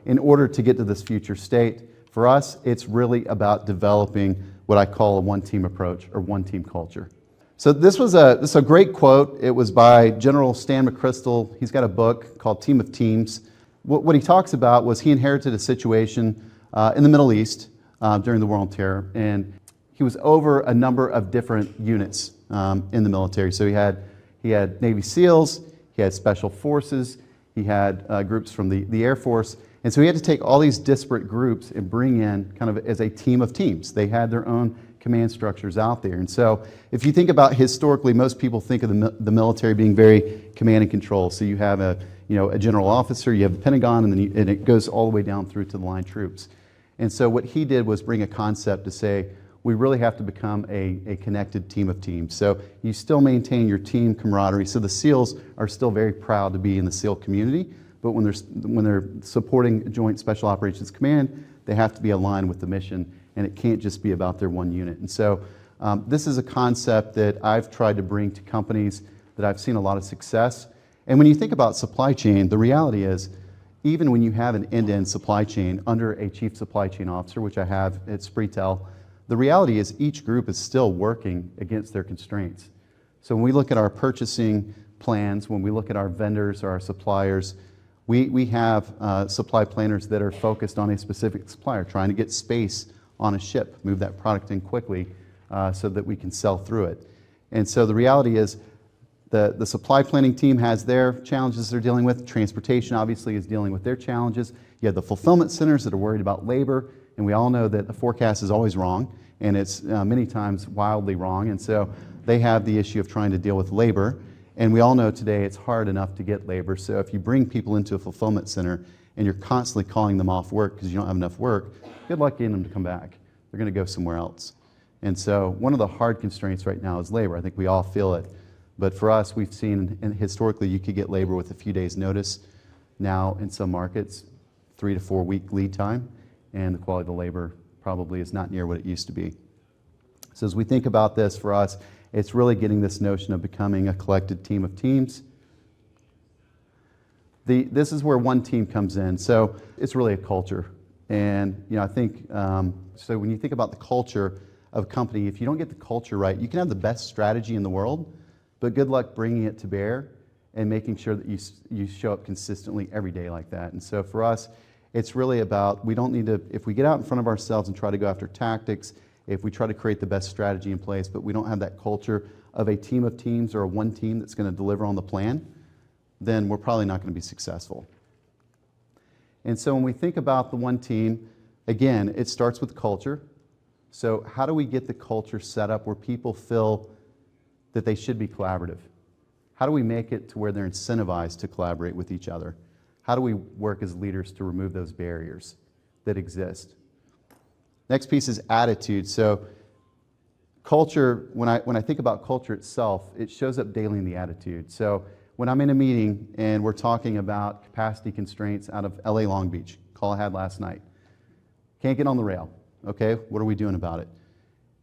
in order to get to this future state. For us, it's really about developing what I call a one-team approach or one-team culture. So this is a great quote. It was by General Stan McChrystal. He's got a book called Team of Teams. What he talks about was he inherited a situation in the Middle East during the War on Terror, and he was over a number of different units in the military. So he had Navy SEALs, he had Special Forces, he had groups from the Air Force, and so he had to take all these disparate groups and bring in kind of as a team of teams. They had their own command structures out there. And so if you think about historically, most people think of the military being very command and control. So you have a general officer, you have the Pentagon, and it goes all the way down through to the line troops. And so what he did was bring a concept to say, we really have to become a connected team of teams. So you still maintain your team camaraderie. So the SEALs are still very proud to be in the SEAL community, but when they're supporting Joint Special Operations Command, they have to be aligned with the mission, and it can't just be about their one unit. And so this is a concept that I've tried to bring to companies that I've seen a lot of success. And when you think about supply chain, the reality is, even when you have an end-to-end supply chain under a chief supply chain officer, which I have at Spreetel, the reality is each group is still working against their constraints. So when we look at our purchasing plans, when we look at our vendors or our suppliers, we have supply planners that are focused on a specific supplier, trying to get space on a ship, move that product in quickly so that we can sell through it. And so the reality is the supply planning team has their challenges they're dealing with. Transportation obviously is dealing with their challenges. You have the fulfillment centers that are worried about labor, and we all know that the forecast is always wrong, and it's many times wildly wrong. And so they have the issue of trying to deal with labor. And we all know today it's hard enough to get labor. So if you bring people into a fulfillment center and you're constantly calling them off work because you don't have enough work, good luck getting them to come back. They're going to go somewhere else. And so one of the hard constraints right now is labor. I think we all feel it. But for us, we've seen, and historically, you could get labor with a few days' notice. Now, in some markets, 3 to 4 week lead time, and the quality of the labor probably is not near what it used to be. So as we think about this for us, it's really getting this notion of becoming a collected team of teams. This is where one team comes in. So it's really a culture. And I think, so when you think about the culture of a company, if you don't get the culture right, you can have the best strategy in the world, but good luck bringing it to bear and making sure that you show up consistently every day like that. And so for us, it's really about, we don't need to, if we get out in front of ourselves and try to go after tactics, if we try to create the best strategy in place, but we don't have that culture of a team of teams or a one team that's going to deliver on the plan, then we're probably not going to be successful. And so when we think about the one team, again, it starts with culture. So how do we get the culture set up where people feel that they should be collaborative? How do we make it to where they're incentivized to collaborate with each other? How do we work as leaders to remove those barriers that exist? Next piece is attitude. So culture, when I think about culture itself, it shows up daily in the attitude. So when I'm in a meeting and we're talking about capacity constraints out of LA Long Beach, call I had last night, can't get on the rail, okay, what are we doing about it?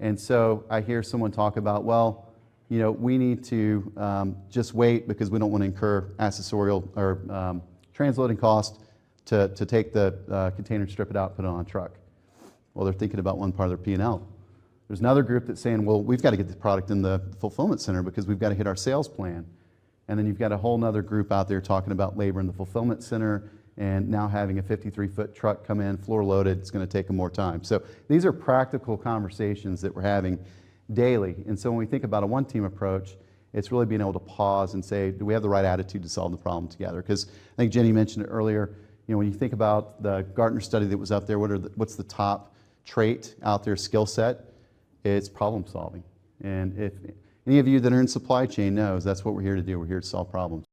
And so I hear someone talk about, well, we need to just wait because we don't want to incur accessorial or transloading cost to take the container and strip it out, put it on a truck. Well, they're thinking about one part of their P&L. There's another group that's saying, well, we've got to get the product in the fulfillment center because we've got to hit our sales plan. And then you've got a whole other group out there talking about labor in the fulfillment center and now having a 53-foot truck come in, floor loaded, it's going to take them more time. So these are practical conversations that we're having daily. And so when we think about a one-team approach, it's really being able to pause and say, do we have the right attitude to solve the problem together? Because I think Jenny mentioned it earlier, when you think about the Gartner study that was out there, what's the top trait out there, skill set? It's problem solving. And if any of you that are in supply chain knows that's what we're here to do. We're here to solve problems.